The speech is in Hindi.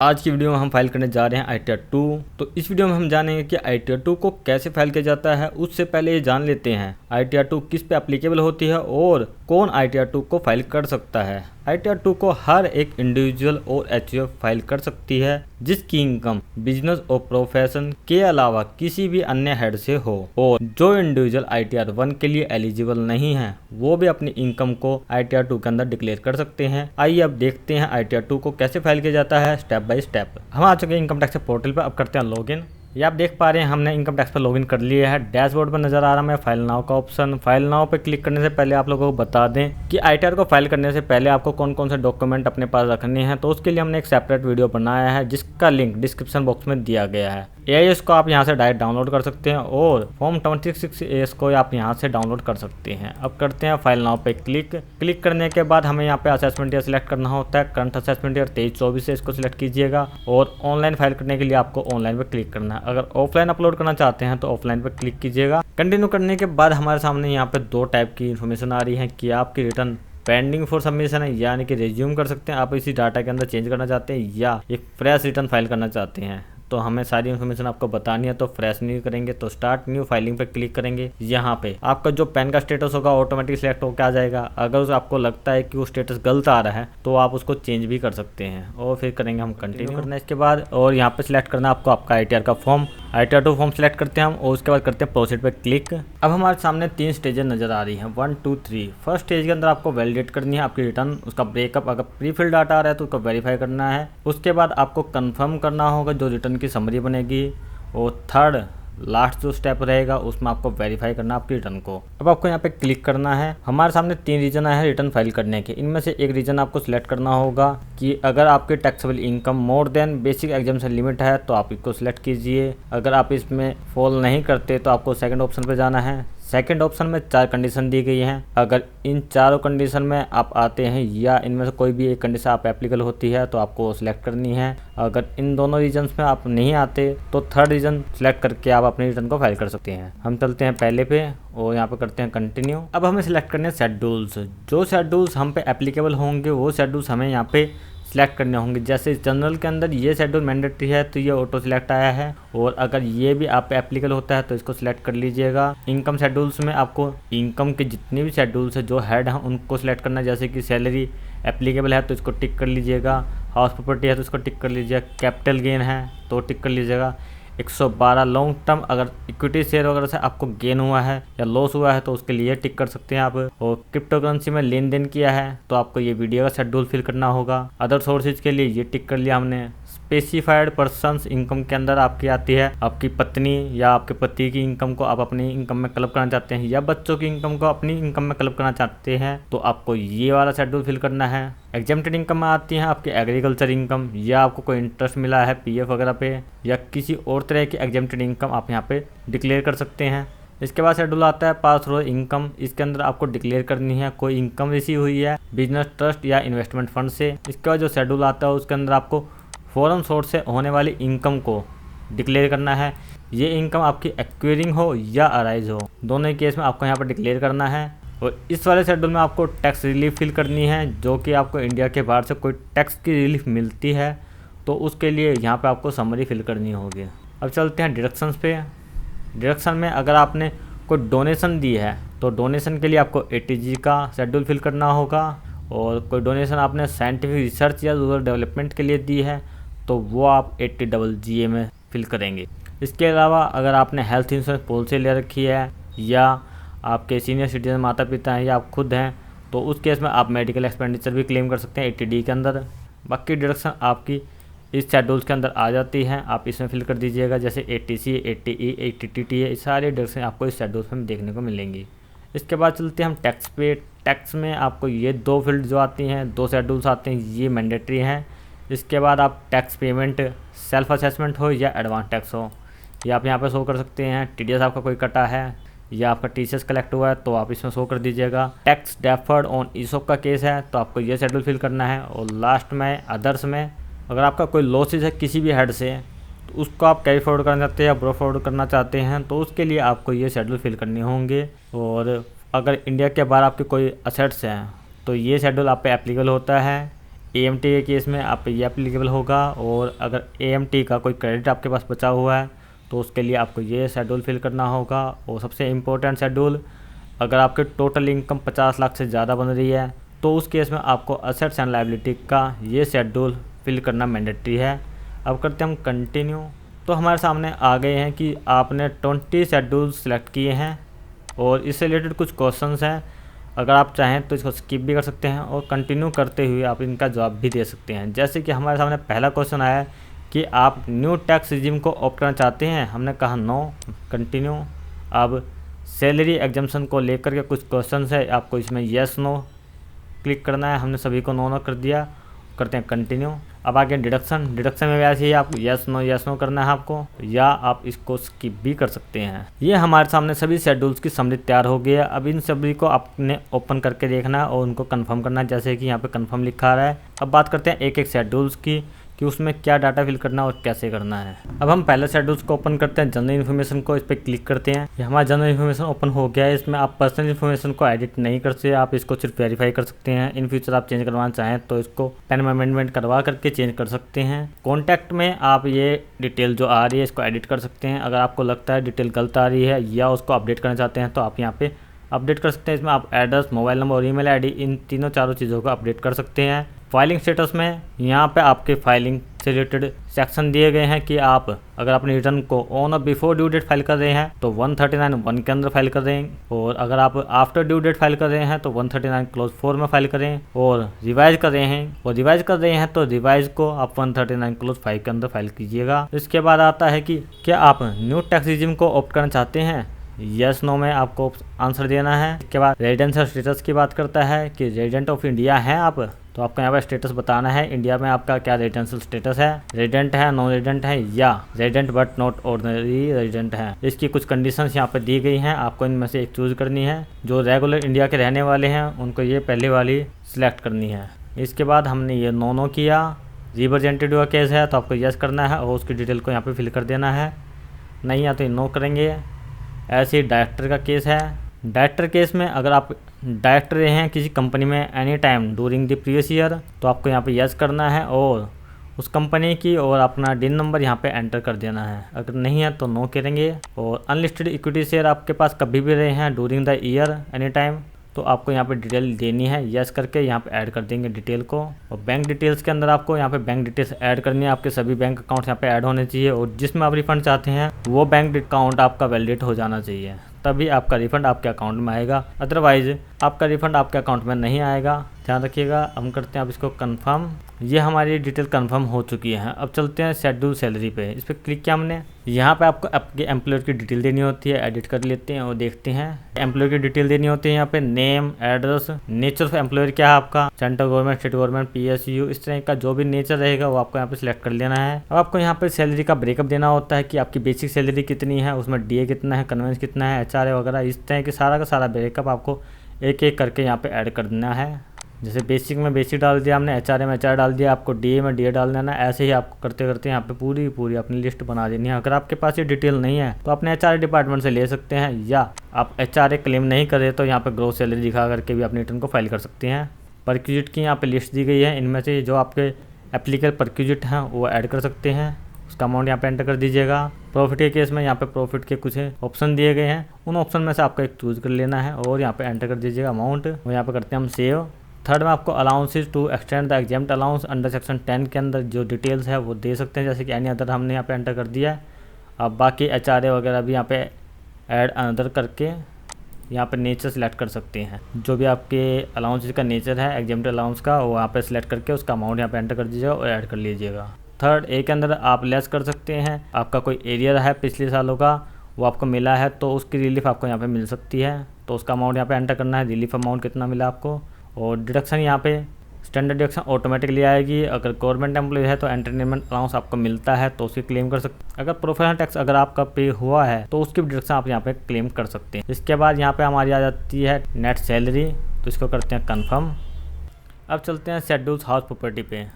आज की वीडियो में हम फाइल करने जा रहे हैं ITR 2। तो इस वीडियो में हम जानेंगे कि ITR 2 को कैसे फाइल किया जाता है। उससे पहले ये जान लेते हैं ITR 2 किस पे एप्लीकेबल होती है और कौन ITR 2 को फाइल कर सकता है। ITR 2 को हर एक इंडिविजुअल और HUF फाइल कर सकती है जिसकी इनकम बिजनेस और प्रोफेशन के अलावा किसी भी अन्य हेड से हो, और जो इंडिविजुअल ITR 1 के लिए एलिजिबल नहीं है वो भी अपनी इनकम को ITR 2 के अंदर डिक्लेयर कर सकते हैं। आइए अब देखते हैं ITR 2 को कैसे फाइल किया जाता है स्टेप बाय स्टेप। हम आ चुके हैं इनकम टैक्स पोर्टल पर। अब करते हैं लॉगिन। ये आप देख पा रहे हैं हमने इनकम टैक्स पर लॉगिन कर लिया है। डैशबोर्ड पर नजर आ रहा है फाइल नाउ का ऑप्शन। फाइल नाउ पे क्लिक करने से पहले आप लोगों को बता दें कि ITR को फाइल करने से पहले आपको कौन कौन से डॉक्यूमेंट अपने पास रखने हैं। तो उसके लिए हमने एक सेपरेट वीडियो बनाया है जिसका लिंक डिस्क्रिप्शन बॉक्स में दिया गया है। AIS को आप यहाँ से डायरेक्ट डाउनलोड कर सकते हैं और फॉर्म 26AS को आप यहाँ से डाउनलोड कर सकते हैं। अब करते हैं फाइल नाउ पे क्लिक करने के बाद हमें यहाँ पे असेसमेंट ईयर सिलेक्ट करना होता है। करंट असेसमेंट ईयर 23-24 से इसको सिलेक्ट कीजिएगा और ऑनलाइन फाइल करने के लिए आपको ऑनलाइन पे क्लिक करना है। अगर ऑफलाइन अपलोड करना चाहते हैं तो ऑफलाइन पे क्लिक कीजिएगा। कंटिन्यू करने के बाद हमारे सामने यहाँ पे दो टाइप की इन्फॉर्मेशन आ रही है कि आपकी रिटर्न पेंडिंग फॉर सबमिशन है, यानी कि रिज्यूम कर सकते हैं आप इसी डाटा के अंदर चेंज करना चाहते हैं, या एक फ्रेश रिटर्न फाइल करना चाहते हैं। तो हमें सारी इन्फॉर्मेशन आपको बतानी है। तो फ्रेश न्यू करेंगे तो स्टार्ट न्यू फाइलिंग पे क्लिक करेंगे। यहाँ पे आपका जो पैन का स्टेटस होगा ऑटोमेटिक सिलेक्ट होकर आ जाएगा। अगर आपको लगता है कि वो स्टेटस गलत आ रहा है तो आप उसको चेंज भी कर सकते हैं। और फिर करेंगे हम कंटिन्यू करना इसके बाद, और यहाँ पे सिलेक्ट करना आपको आपका ITR का फॉर्म। ITR 2 फॉर्म सेलेक्ट करते हैं हम और उसके बाद करते हैं प्रोसीड पे क्लिक। अब हमारे सामने 3 स्टेजेस नजर आ रही हैं, 1 2 3। फर्स्ट स्टेज के अंदर आपको वैलिडेट करनी है आपकी रिटर्न, उसका ब्रेकअप। अगर प्री फिल डाटा आ रहा है तो उसको वेरीफाई करना है। उसके बाद आपको कंफर्म करना होगा जो रिटर्न की समरी बनेगी। और थर्ड लास्ट जो स्टेप रहेगा उसमें आपको वेरीफाई करना आपकी रिटर्न को। अब आपको यहाँ पे क्लिक करना है। हमारे सामने 3 रीजन है रिटर्न फाइल करने के। इनमें से एक रीजन आपको सिलेक्ट करना होगा कि अगर आपकी taxable income more than basic exemption limit है तो आप इसको सिलेक्ट कीजिए। अगर आप इसमें फॉल नहीं करते तो आपको सेकंड ऑप्शन पे जाना है। सेकंड ऑप्शन में 4 कंडीशन दी गई हैं। अगर इन चारों कंडीशन में आप आते हैं या इनमें से कोई भी एक कंडीशन आप एप्लीकेबल होती है तो आपको वो सिलेक्ट करनी है। अगर इन दोनों रीजन्स में आप नहीं आते तो थर्ड रीजन सिलेक्ट करके आप अपनी रिटर्न को फाइल कर सकते हैं। हम चलते हैं पहले पे और यहाँ पे करते हैं कंटिन्यू। अब हमें सिलेक्ट करने हैं शेड्यूल्स। जो शेड्यूल्स हम पे एप्लीकेबल होंगे वो शेड्यूल्स हमें यहाँ पे सिलेक्ट करने होंगे। जैसे जनरल के अंदर ये शेड्यूल मैंडेटरी है तो ये ऑटो सिलेक्ट आया है, और अगर ये भी आप पे एप्लीकेबल होता है तो इसको सिलेक्ट कर लीजिएगा। इनकम शेड्यूल्स में आपको इनकम के जितने भी शेड्यूल्स है जो हेड हैं उनको सिलेक्ट करना है। जैसे कि सैलरी एप्लीकेबल है तो इसको टिक कर लीजिएगा, हाउस प्रॉपर्टी है तो इसको टिक कर लीजिएगा, कैपिटल गेन है तो टिक कर लीजिएगा। 112 लॉन्ग टर्म अगर इक्विटी शेयर वगैरह से आपको गेन हुआ है या लॉस हुआ है तो उसके लिए टिक कर सकते हैं आप। और क्रिप्टो करेंसी में लेन देन किया है तो आपको ये वीडियो का शेड्यूल फिल करना होगा। अदर सोर्सेज के लिए ये टिक कर लिया हमने। स्पेसिफाइड पर्सन्स इनकम के अंदर आपकी आती है आपकी पत्नी या आपके पति की इनकम को आप अपनी इनकम में क्लब करना चाहते हैं, या बच्चों की इनकम को अपनी इनकम में क्लब करना चाहते हैं तो आपको ये वाला शेड्यूल फिल करना है। एग्जेम्प्टेड इनकम में आती है आपकी एग्रीकल्चर इनकम, या आपको कोई इंटरेस्ट मिला है PF वगैरह पे, या किसी और तरह की एग्जेम्प्टेड इनकम आप यहाँ पे डिक्लेयर कर सकते हैं। इसके बाद शेड्यूल आता है पास थ्रू इनकम। इसके अंदर आपको डिक्लेयर करनी है कोई इनकम रिसीव हुई है बिजनेस ट्रस्ट या इन्वेस्टमेंट फंड से। इसके बाद जो शेड्यूल आता है उसके अंदर आपको फॉरेन सोर्स से होने वाली इनकम को डिक्लेयर करना है। ये इनकम आपकी एक्वायरिंग हो या अराइज हो, दोनों केस में आपको यहाँ पर डिक्लेयर करना है। और इस वाले शेड्यूल में आपको टैक्स रिलीफ फिल करनी है, जो कि आपको इंडिया के बाहर से कोई टैक्स की रिलीफ मिलती है तो उसके लिए यहाँ पे आपको समरी फिल करनी होगी। अब चलते हैं डिडक्शंस पे। डिडक्शन में अगर आपने कोई डोनेशन दी है तो डोनेशन के लिए आपको ATG का शेड्यूल फिल करना होगा। और कोई डोनेशन आपने साइंटिफिक रिसर्च या रूरल डेवलपमेंट के लिए दी है तो वो आप 80GA में फिल करेंगे। इसके अलावा अगर आपने हेल्थ इंश्योरेंस पॉलिसी ले रखी है या आपके सीनियर सिटीजन माता पिता हैं या आप खुद हैं तो उस केस में आप मेडिकल एक्सपेंडिचर भी क्लेम कर सकते हैं 80D के अंदर। बाकी डिडक्शन आपकी इस शेड्यूल्स के अंदर आ जाती हैं, आप इसमें फिल कर दीजिएगा। जैसे 80C 80E 80TTA ये सारे डिडक्शन आपको इस शेड्यूल्स में देखने को मिलेंगी। इसके बाद चलते हैं हम टैक्स पे। टैक्स में आपको ये 2 फील्ड जो आती हैं, 2 शेड्यूल्स आते हैं, ये मैंडेटरी हैं। इसके बाद आप टैक्स पेमेंट सेल्फ असेसमेंट हो या एडवांस टैक्स हो, ये आप यहाँ पे शो कर सकते हैं। TDS आपका कोई कटा है या आपका TCS कलेक्ट हुआ है तो आप इसमें शो कर दीजिएगा। टैक्स डेफर्ड ऑन ESOP का केस है तो आपको ये शेड्यूल फिल करना है। और लास्ट में अदर्स में अगर आपका कोई लॉसेज है किसी भी हेड से तो उसको आप कैरी फॉरवर्ड करना चाहते हैं या ब्रो फॉरवर्ड करना चाहते हैं तो उसके लिए आपको ये शेड्यूल फिल करने होंगे। और अगर इंडिया के बाहर आपके कोई असेट्स हैं तो ये शेड्यूल आप पे एप्लीकेबल होता है। AMT के केस में आप ये एप्लीकेबल होगा, और अगर AMT का कोई क्रेडिट आपके पास बचा हुआ है तो उसके लिए आपको ये शेड्यूल फिल करना होगा। और सबसे इम्पोर्टेंट शेड्यूल, अगर आपके टोटल इनकम 50 लाख से ज़्यादा बन रही है तो उस केस में आपको असेट्स एंड लायबिलिटी का ये शेड्यूल फिल करना मैंडेटरी है। अब करते हैं हम कंटिन्यू। तो हमारे सामने आ गए हैं कि आपने 20 शेड्यूल सेलेक्ट किए हैं और इससे रिलेटेड कुछ क्वेश्चंस हैं। अगर आप चाहें तो इसको स्किप भी कर सकते हैं और कंटिन्यू करते हुए आप इनका जवाब भी दे सकते हैं। जैसे कि हमारे सामने पहला क्वेश्चन आया है कि आप न्यू टैक्स रिजिम को ऑप्ट करना चाहते हैं, हमने कहा नो, कंटिन्यू। अब सैलरी एग्जम्पशन को लेकर के कुछ क्वेश्चंस है, आपको इसमें येस नो क्लिक करना है, हमने सभी को नो कर दिया, करते हैं कंटिन्यू। अब आगे डिडक्शन में वैसे ही आप येस नो करना है आपको, या आप इसको स्किप भी कर सकते हैं। ये हमारे सामने सभी शेड्यूल्स की समरी तैयार हो गई है। अब इन सभी को आपने ओपन करके देखना है और उनको कंफर्म करना है, जैसे कि यहाँ पे कंफर्म लिखा रहा है। अब बात करते हैं एक एक शेड्यूल्स की कि उसमें क्या डाटा फिल करना है और कैसे करना है। अब हम पहले शेड्यूल्स को ओपन करते हैं, जनरल इन्फॉर्मेशन को इस पर क्लिक करते हैं। ये हमारा जनरल इन्फॉर्मेशन ओपन हो गया है। इसमें आप पर्सनल इन्फॉर्मेशन को एडिट नहीं कर सकते, आप इसको सिर्फ वेरीफाई कर सकते हैं। इन फ्यूचर आप चेंज करवाना चाहें तो इसको पेन अमेंडमेंट करवा करके चेंज कर सकते हैं। कॉन्टैक्ट में आप ये डिटेल जो आ रही है इसको एडिट कर सकते हैं। अगर आपको लगता है डिटेल गलत आ रही है या उसको अपडेट करना चाहते हैं तो आप यहाँ पे अपडेट कर सकते हैं। इसमें आप एड्रेस, मोबाइल नंबर और ईमेल आईडी, इन चारों चीज़ों को अपडेट कर सकते हैं। फाइलिंग स्टेटस में यहाँ पे आपके फाइलिंग से रिलेटेड सेक्शन दिए गए हैं कि आप अगर अपने रिटर्न को ऑन और बिफोर ड्यू डेट फाइल कर रहे हैं तो 139(1) के अंदर फाइल कर रहे हैं, और अगर आप आफ्टर ड्यू डेट फाइल कर रहे हैं तो 139 क्लोज 4 में फाइल करें, और रिवाइज कर रहे हैं तो रिवाइज को आप 139 क्लोज 5 के अंदर फाइल कीजिएगा। इसके बाद आता है कि क्या आप न्यू टैक्स रिजिम को ऑप्ट करना चाहते हैं, यस नो में आपको आंसर देना है। इसके बाद रेजिडेंशियल स्टेटस की बात करता है कि रेजिडेंट ऑफ इंडिया हैं आप, तो आपको यहाँ पर स्टेटस बताना है इंडिया में आपका क्या रेजिडेंशियल स्टेटस है, रेजिडेंट है, नॉन रेजिडेंट है, या resident but not ordinary resident है। इसकी कुछ कंडीशंस यहाँ पर दी गई हैं, आपको इनमें से एक चूज करनी है। जो रेगुलर इंडिया के रहने वाले हैं उनको ये पहले वाली सिलेक्ट करनी है। इसके बाद हमने ये नो किया। रिप्रेजेंटेटिव का केस है तो आपको यस करना है और उसकी डिटेल को यहाँ पर फिल कर देना है, नहीं या तो नो करेंगे। ऐसे ही डायरेक्टर का केस है। डायरेक्टर केस में अगर आप डायरेक्टर रहे हैं किसी कंपनी में any time during the previous year तो आपको यहाँ पे यस करना है और उस कंपनी की और अपना डिन नंबर यहाँ पे एंटर कर देना है। अगर नहीं है तो नो करेंगे। और अनलिस्टेड इक्विटी शेयर आपके पास कभी भी रहे हैं during the year any time तो आपको यहाँ पे डिटेल देनी है, यस करके यहाँ पे ऐड कर देंगे डिटेल को। और बैंक डिटेल्स के अंदर आपको यहाँ पे बैंक डिटेल्स ऐड करनी है। आपके सभी बैंक अकाउंट्स यहाँ पे ऐड होने चाहिए और जिसमें आप रिफंड चाहते हैं वो बैंक अकाउंट आपका वैलिडेट हो जाना चाहिए, तभी आपका रिफंड आपके अकाउंट में आएगा, अदरवाइज आपका रिफंड आपके अकाउंट में नहीं आएगा, ध्यान रखिएगा। हम करते हैं अब इसको कंफर्म। ये हमारी डिटेल कंफर्म हो चुकी है। अब चलते हैं शेड्यूल सैलरी पे, इस पर क्लिक किया हमने। यहाँ पे आपको आपके एम्प्लॉयर की डिटेल देनी होती है, एडिट कर लेते हैं और देखते हैं। एम्प्लॉयर की डिटेल देनी होती है यहाँ पे, name, address, nature of employer क्या है आपका, central government, state government, PSU, इस तरह का जो भी नेचर रहेगा वो आपको यहाँ पे सिलेक्ट कर लेना है। अब आपको यहाँ पे सैलरी का ब्रेकअप देना होता है कि आपकी बेसिक सैलरी कितनी है, उसमें DA कितना है, कन्वेंस कितना है, HRA वगैरह, इस तरह के सारा का सारा ब्रेकअप आपको एक एक करके यहाँ पे ऐड कर देना है। जैसे बेसिक में बेसिक डाल दिया हमने, HRA में HR डाल दिया, आपको DA में DA डाल देना। ऐसे ही आपको करते करते यहाँ पे पूरी अपनी लिस्ट बना देनी है। अगर आपके पास ये डिटेल नहीं है तो अपने HRA डिपार्टमेंट से ले सकते हैं, या आप HRA क्लेम नहीं करें तो यहाँ पे ग्रोस सैलरी दिखा करके भी अपनी रिटर्न को फाइल कर सकते हैं। परक्यूजिट की यहाँ पे लिस्ट दी गई है, इनमें से जो आपके एप्लीकेबल परक्यूजिट हैं वो ऐड कर सकते हैं, उसका अमाउंट यहाँ पे एंटर कर दीजिएगा। प्रॉफिट के केस में यहाँ पे प्रॉफिट के कुछ ऑप्शन दिए गए हैं, उन ऑप्शन में से आपको एक चूज कर लेना है और यहाँ पे एंटर कर दीजिएगा अमाउंट, और यहाँ पे करते हैं हम सेव। थर्ड में आपको allowances to extend the exempt allowance under section 10 के अंदर जो डिटेल्स है वो दे सकते हैं, जैसे कि एनी अदर हमने यहाँ पे एंटर कर दिया है। अब बाकी HRA वगैरह भी यहाँ पे ऐड अनदर करके यहाँ पे नेचर सेलेक्ट कर सकते हैं। जो भी आपके अलाउंसेज का नेचर है एग्जाम्प्ट अलाउंस का वो यहाँ पे सिलेक्ट करके उसका अमाउंट यहाँ पे एंटर कर दीजिएगा और ऐड कर लीजिएगा। थर्ड ए के अंदर आप लेस कर सकते हैं, आपका कोई एरियर है पिछले सालों का वो आपको मिला है तो उसकी रिलीफ आपको यहाँ पे मिल सकती है, तो उसका अमाउंट यहाँ पे एंटर करना है, रिलीफ अमाउंट कितना मिला आपको। और डिडक्शन यहाँ पे स्टैंडर्ड डिडक्शन ऑटोमेटिकली आएगी। अगर गवर्नमेंट एम्प्लॉय है तो एंटरटेनमेंट अलाउंस आपको मिलता है तो उसकी क्लेम कर सकते हैं। अगर प्रोफेशनल टैक्स अगर आपका पे हुआ है तो उसकी डिडक्शन आप यहाँ पे क्लेम कर सकते हैं। इसके बाद यहाँ पे हमारी आ जाती है नेट सैलरी, तो इसको करते हैं कन्फर्म। अब चलते हैं शेड्यूल्स हाउस प्रॉपर्टी पे।